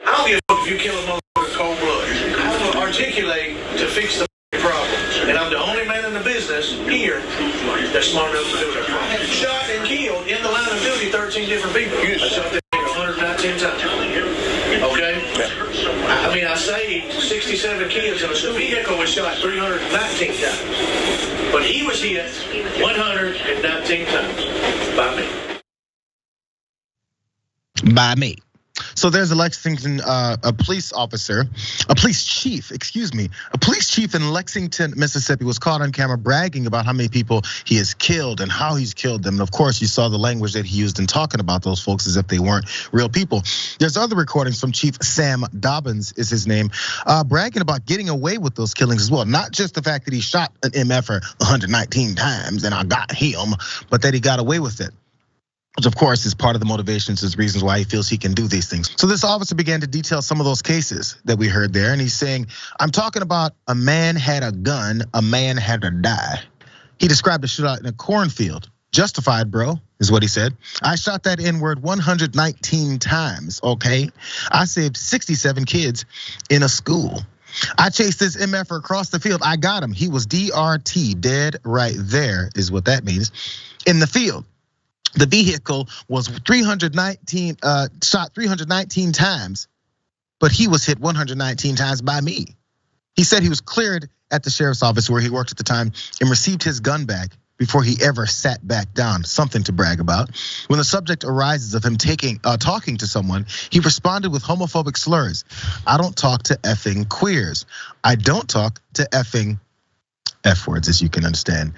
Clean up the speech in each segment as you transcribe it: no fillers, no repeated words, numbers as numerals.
I don't give a fuck if you kill a motherfucker in cold blood. I will articulate to fix the problem. And I'm the only man in the business here that's smart enough to do it. I have shot and killed in the line of duty 13 different people. I shot that nigga 119 times. Okay? I mean, I saved 67 kids in a vehicle was shot 319 times. But he was hit 119 times by me. By me. So there's a Lexington, a police chief in Lexington, Mississippi was caught on camera bragging about how many people he has killed and how he's killed them. And of course, you saw the language that he used in talking about those folks as if they weren't real people. There's other recordings from Chief Sam Dobbins is his name, bragging about getting away with those killings as well. Not just the fact that he shot an MFer 119 times and I got him, but that he got away with it. Which of course is part of the motivations, is reasons why he feels he can do these things. So this officer began to detail some of those cases that we heard there. And he's saying, I'm talking about a man had a gun, a man had to die. He described a shootout in a cornfield. Justified, bro, is what he said. I shot that N-word 119 times, okay? I saved 67 kids in a school. I chased this MFer across the field. I got him. He was DRT, dead right there, is what that means, in the field. The vehicle was shot 319 times, but he was hit 119 times by me. He said he was cleared at the sheriff's office where he worked at the time and received his gun back before he ever sat back down, something to brag about. When the subject arises of him talking to someone, he responded with homophobic slurs. I don't talk to effing queers. I don't talk to effing F words, as you can understand,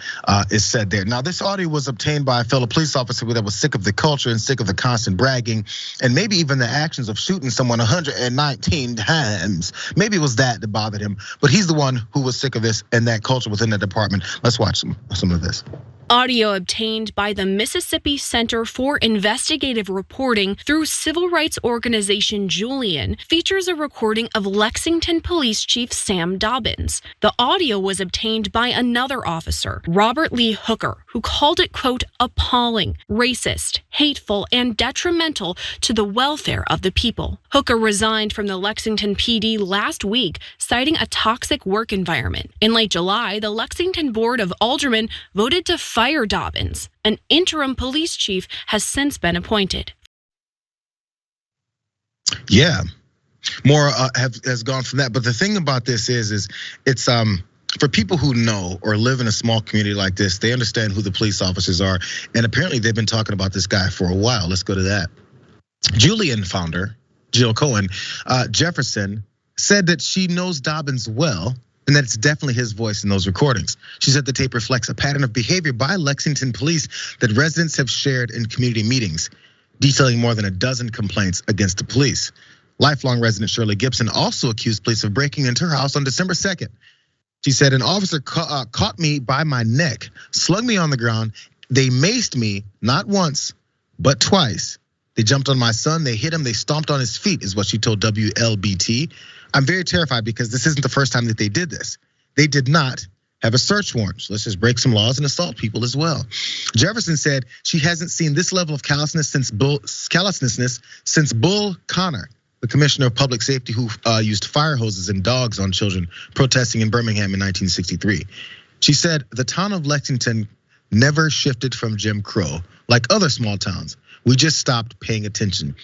is said there. Now, this audio was obtained by a fellow police officer that was sick of the culture and sick of the constant bragging, and maybe even the actions of shooting someone 119 times. Maybe it was that bothered him, but he's the one who was sick of this and that culture within the department. Let's watch some of this. Audio obtained by the Mississippi Center for Investigative Reporting through civil rights organization Julian features a recording of Lexington Police Chief Sam Dobbins. The audio was obtained by another officer, Robert Lee Hooker, who called it, quote, appalling, racist, hateful, and detrimental to the welfare of the people. Hooker resigned from the Lexington PD last week, citing a toxic work environment. In late July, the Lexington Board of Aldermen voted to fire Dobbins. An interim police chief has since been appointed. Yeah, more has gone from that. But the thing about this is it's for people who know or live in a small community like this, they understand who the police officers are. And apparently they've been talking about this guy for a while. Let's go to that. Julian founder, Jill Cohen Jefferson, said that she knows Dobbins well, and that it's definitely his voice in those recordings. She said the tape reflects a pattern of behavior by Lexington police that residents have shared in community meetings, detailing more than a dozen complaints against the police. Lifelong resident Shirley Gibson also accused police of breaking into her house on December 2nd. She said an officer caught me by my neck, slung me on the ground. They maced me not once, but twice. They jumped on my son, they hit him, they stomped on his feet, is what she told WLBT. I'm very terrified because this isn't the first time that they did this. They did not have a search warrant. So let's just break some laws and assault people as well. Jefferson said she hasn't seen this level of callousness since Bull Connor, the commissioner of public safety who used fire hoses and dogs on children protesting in Birmingham in 1963. She said the town of Lexington never shifted from Jim Crow like other small towns. We just stopped paying attention.